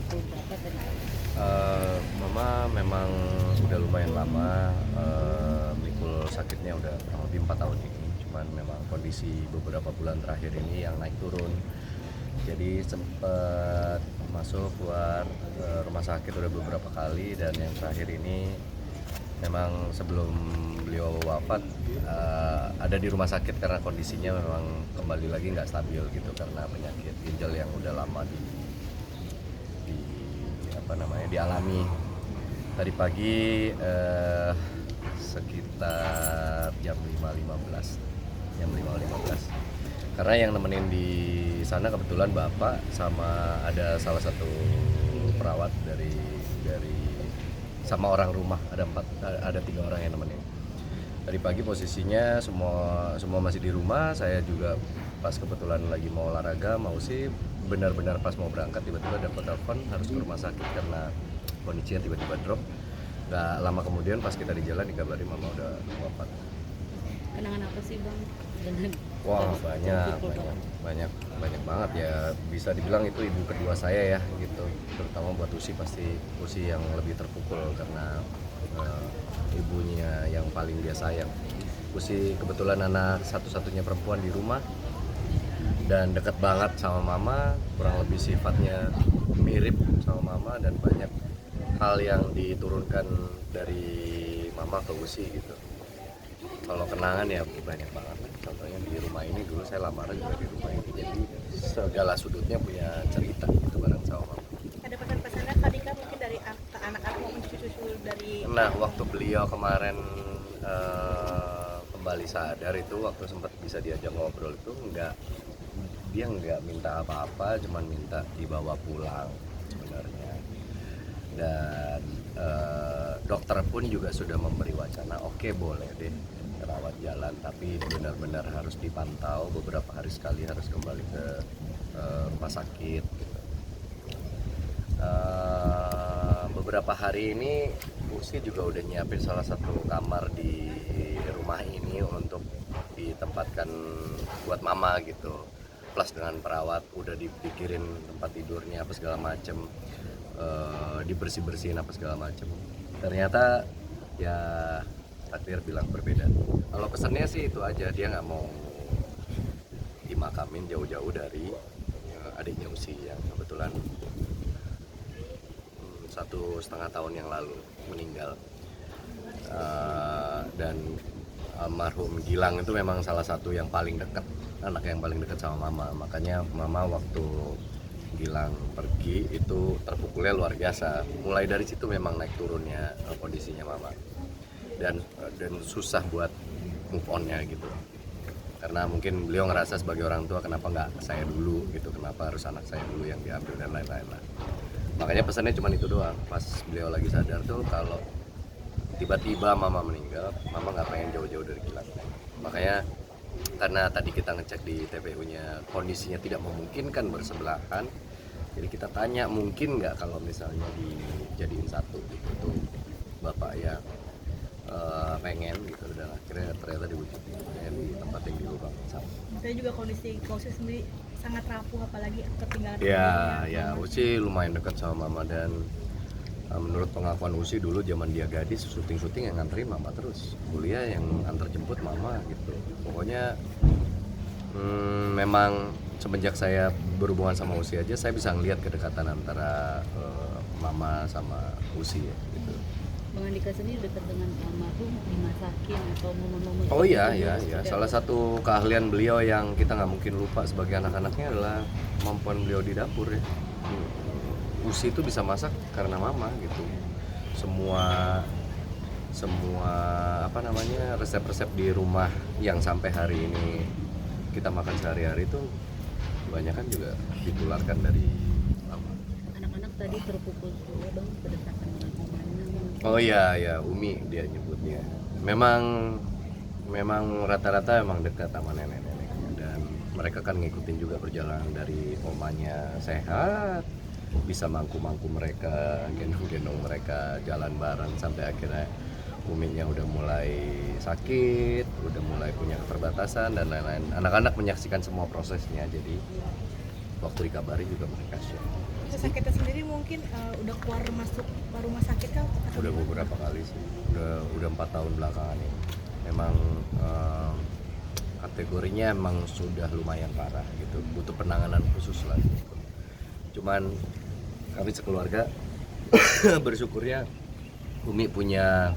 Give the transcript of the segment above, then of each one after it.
pukul berapa tadi? Mama memang udah lumayan lama mikul sakitnya udah kurang lebih 4 tahun ini. Cuman memang kondisi beberapa bulan terakhir ini yang naik turun. Jadi sempat masuk keluar rumah sakit udah beberapa kali, dan yang terakhir ini memang sebelum beliau wafat ada di rumah sakit karena kondisinya memang kembali lagi nggak stabil gitu karena penyakit ginjal yang udah lama di apa namanya dialami. Tadi pagi sekitar jam 5.15 karena yang nemenin di sana kebetulan bapak sama ada salah satu perawat dari sama orang rumah, ada 3 orang yang nemenin. Tadi pagi posisinya semua masih di rumah. Saya juga pas kebetulan lagi mau olahraga, mau sih benar-benar pas mau berangkat tiba-tiba dapat telepon harus ke rumah sakit karena kondisinya tiba-tiba drop. Gak lama kemudian pas kita di jalan dikabari mama udah wafat. Kenangan apa sih bang dengan Wah, terpukul banyak banget ya. Bisa dibilang itu ibu kedua saya ya gitu. Terutama buat Usi, pasti Usi yang lebih terpukul karena ibunya yang paling dia sayang. Usi kebetulan anak satu-satunya perempuan di rumah dan dekat banget sama mama, kurang lebih sifatnya mirip sama mama dan banyak hal yang diturunkan dari mama ke Usi gitu. Kalau kenangan ya banyak banget. Contohnya di rumah ini dulu saya lamaran juga di rumah ini, jadi segala sudutnya punya cerita gitu bareng sama mama. Ada pesan-pesannya tadi kan mungkin dari ke anak-anak maupun cucu-cucu dari Nah, waktu beliau kemarin kembali sadar itu, waktu sempat bisa diajak ngobrol itu dia nggak minta apa-apa, cuman minta dibawa pulang sebenarnya. Dan dokter pun juga sudah memberi wacana, oke, boleh deh rawat jalan, tapi benar-benar harus dipantau beberapa hari sekali, harus kembali ke rumah sakit gitu. Beberapa hari ini Usi juga udah nyiapin salah satu kamar di rumah ini untuk ditempatkan buat mama gitu, plus dengan perawat udah dipikirin tempat tidurnya apa segala macem, dibersih-bersihin apa segala macem. Ternyata ya takdir bilang berbeda. Kalau pesannya sih itu aja, dia nggak mau dimakamin jauh-jauh dari adiknya Usi yang kebetulan 1,5 tahun yang lalu meninggal. Dan almarhum Gilang itu memang salah satu yang paling dekat, anak yang paling dekat sama mama. Makanya mama waktu Gilang pergi itu terpukulnya luar biasa. Mulai dari situ memang naik turunnya kondisinya mama, dan susah buat move onnya gitu. Karena mungkin beliau ngerasa sebagai orang tua, kenapa nggak saya dulu gitu, kenapa harus anak saya dulu yang diambil dan lain-lain lah. Makanya pesannya cuma itu doang. Pas beliau lagi sadar tuh, kalau tiba-tiba mama meninggal, mama nggak pengen jauh-jauh dari Gilang. Makanya karena tadi kita ngecek di TPU-nya kondisinya tidak memungkinkan bersebelahan, jadi kita tanya mungkin nggak kalau misalnya dijadiin satu gitu tuh bapak yang pengen gitu, dan akhirnya ternyata diwujudin di tempat yang di lubang sama. saya juga kondisi Kausi sendiri sangat rapuh, apalagi ketinggalan Ya, Uci lumayan dekat sama mama, dan menurut pengakuan Uci dulu zaman dia gadis syuting yang nganterin mama terus, kuliah yang antar jemput mama gitu. Pokoknya memang semenjak saya berhubungan sama Uci aja saya bisa ngelihat kedekatan antara mama sama Uci ya gitu. Bang Andika sendiri dekat dengan almarhum dimasakin atau momen-momen Oh iya, seperti salah satu keahlian beliau yang kita nggak mungkin lupa sebagai anak-anaknya adalah kemampuan beliau di dapur ya. Usi itu bisa masak karena mama gitu. Semua apa namanya, resep-resep di rumah yang sampai hari ini kita makan sehari-hari itu kebanyakan juga ditularkan dari mama. anak-anak tadi terpukul juga bang berdasarkan pengalaman. Oh iya, Umi dia nyebutnya. Memang rata-rata emang dekat sama nenek-neneknya, dan mereka kan ngikutin juga perjalanan dari omanya sehat, bisa mangku-mangku mereka, gendong-gendong mereka jalan bareng sampai akhirnya Uminya udah mulai sakit, udah mulai punya keterbatasan dan lain-lain. Anak-anak menyaksikan semua prosesnya, jadi waktu dikabari juga mereka shock. sakitnya sendiri mungkin udah keluar masuk rumah sakit kan? Udah beberapa kali sih, udah 4 tahun belakangan ini. Memang kategorinya emang sudah lumayan parah gitu, butuh penanganan khusus lah gitu. Cuman kami sekeluarga bersyukurnya Umi punya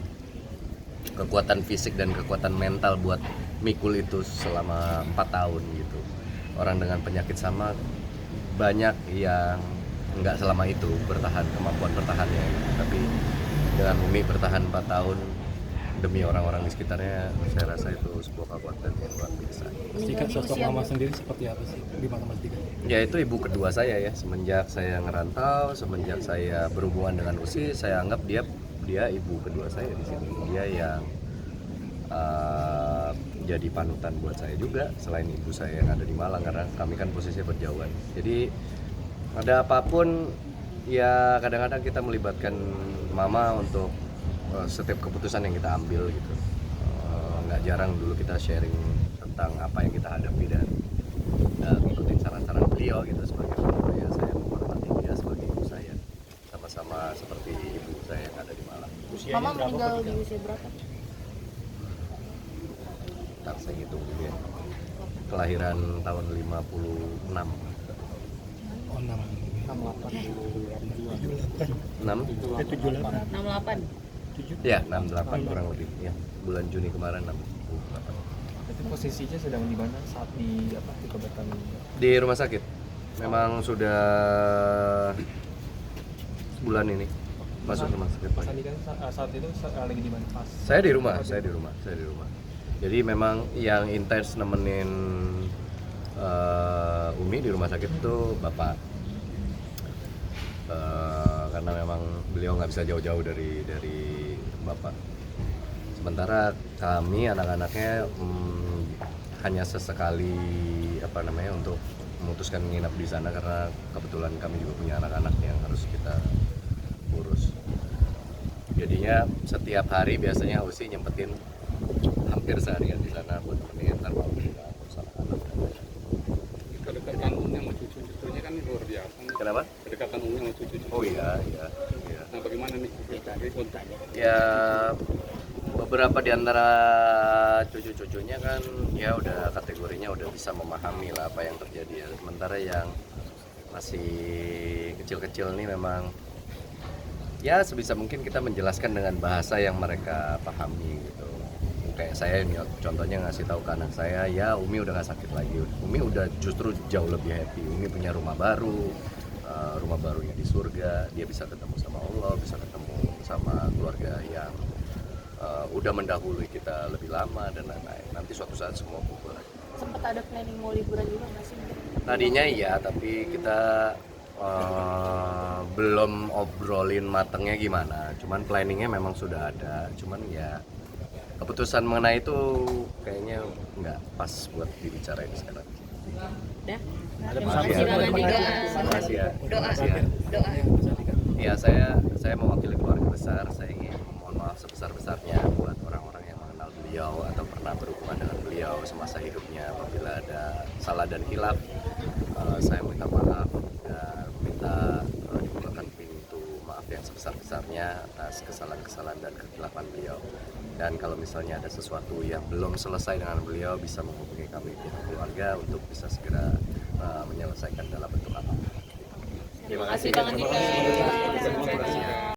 kekuatan fisik dan kekuatan mental buat mikul itu selama 4 tahun gitu. Orang dengan penyakit sama banyak yang nggak selama itu bertahan, kemampuan bertahannya gitu. Tapi dengan Umi bertahan 4 tahun demi orang-orang di sekitarnya, saya rasa itu sebuah kekuatan yang luar biasa. Sikap sosok mama sendiri seperti apa sih di mata Mas Dika? Ya itu ibu kedua saya ya, semenjak saya ngerantau, semenjak saya berhubungan dengan Usi, saya anggap dia ibu kedua saya di sini. Dia yang jadi panutan buat saya juga, selain ibu saya yang ada di Malang, karena kami kan posisinya berjauhan. Jadi ada apapun ya kadang-kadang kita melibatkan mama untuk setiap keputusan yang kita ambil gitu. Nggak jarang dulu kita sharing tentang apa yang kita hadapi dan ngikutin saran-saran beliau gitu sebagai orang tua. Saya menghormati dia sebagai ibu saya, sama-sama seperti ibu saya yang ada di Malang. Mama meninggal di usia berapa? Ntar saya hitung dulu ya. Kelahiran tahun 56. Oh, 6. 6? 68. Ya, 68 kurang lebih. Ya, bulan Juni kemarin 68. Itu posisinya sedang di mana saat di dikabarkan? Di rumah sakit. Memang sudah sebulan ini masuk rumah sakit. Mas Andi kan saat itu lagi di mana? Pas. Saya di rumah. Jadi memang yang intens nemenin Umi di rumah sakit itu bapak. Karena memang beliau nggak bisa jauh-jauh dari bapak. Sementara kami anak-anaknya hanya sesekali untuk memutuskan menginap di sana karena kebetulan kami juga punya anak-anak yang harus kita urus. Jadinya setiap hari biasanya Usi nyempetin hampir seharian di sana buat nemenin ntar mau kita urus anak-anak. Kedekatan Umi sama cucu-cucunya kan luar biasa. Kenapa? Kedekatan Umi sama cucu-cucu. Oh iya. Nah bagaimana nih kontaknya? Ya beberapa di antara cucu-cucunya kan ya udah kategorinya udah bisa memahami lah apa yang terjadi ya. Sementara yang masih kecil-kecil nih memang ya sebisa mungkin kita menjelaskan dengan bahasa yang mereka pahami gitu. Kayak saya ini contohnya ngasih tahu ke anak saya, ya Umi udah gak sakit lagi, Umi udah justru jauh lebih happy, Umi punya rumah baru, rumah barunya di surga, dia bisa ketemu sama Allah, bisa ketemu sama keluarga yang udah mendahului kita lebih lama dan lain-lain. Nanti suatu saat semua kumpul lagi. Sempat ada planning mau liburan juga nggak sih? Tadinya iya, tapi kita belum obrolin matengnya gimana. Cuman planningnya memang sudah ada. Cuman ya keputusan mengenai itu kayaknya nggak pas buat dibicarain sekarang. Dah. Ada Terima kasih Bang Andika. Terima kasih ya. Doa. Doa. Ya saya mewakili keluarga besar. Saya ingin mohon maaf sebesar-besarnya buat orang-orang yang mengenal beliau atau pernah berhubungan dengan beliau semasa hidupnya. Apabila ada salah dan hilaf, saya minta maaf dan minta dibukakan pintu maaf yang sebesar-besarnya atas kesalahan-kesalahan dan kehilafan beliau. Dan kalau misalnya ada sesuatu yang belum selesai dengan beliau, bisa menghubungi kami pihak keluarga untuk bisa segera menyelesaikan dalam bentuk apa. Terima kasih Bang Andika.